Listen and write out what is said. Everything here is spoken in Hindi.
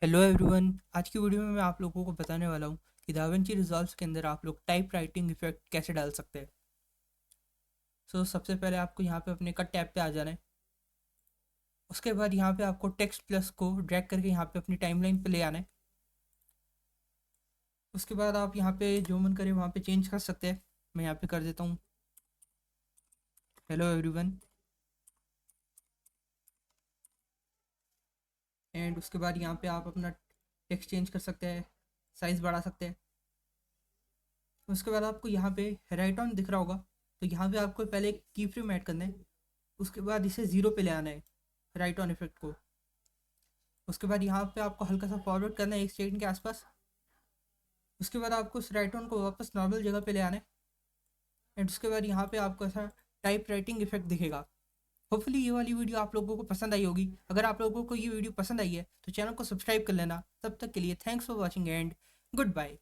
Hello everyone. आज की वीडियो में मैं आप लोगों को बताने वाला हूँ कि दाविंची रिजॉल्व के अंदर आप लोग टाइप राइटिंग इफेक्ट कैसे डाल सकते हैं। सबसे पहले आपको यहाँ पे अपने कट टैब पे आ जाना है। उसके बाद यहाँ पे आपको टेक्स्ट प्लस को ड्रैग करके यहाँ पे अपनी टाइमलाइन पे ले आना है। उसके बाद आप यहाँ पे जो मन करे वहाँ पे चेंज कर सकते हैं। मैं यहाँ पे कर देता हूँ हेलो एवरीवन। एंड उसके बाद यहाँ पे आप अपना टेक्स्ट चेंज कर सकते हैं, साइज़ बढ़ा सकते हैं। उसके बाद आपको यहाँ पे राइट ऑन दिख रहा होगा, तो यहाँ पे आपको पहले एक की फ्रेम ऐड करना है। उसके बाद इसे ज़ीरो पे ले आना है, राइट ऑन इफेक्ट को। उसके बाद यहाँ पे आपको हल्का सा फॉरवर्ड करना है एक सेकंड के आसपास। उसके बाद आपको उस राइट ऑन को वापस नॉर्मल जगह पे ले आना है। एंड उसके बाद यहाँ पे आपको ऐसा टाइप राइटिंग इफेक्ट दिखेगा। होपफुली ये वाली वीडियो आप लोगों को पसंद आई होगी। अगर आप लोगों को ये वीडियो पसंद आई है तो चैनल को सब्सक्राइब कर लेना। तब तक के लिए thanks for watching and good bye.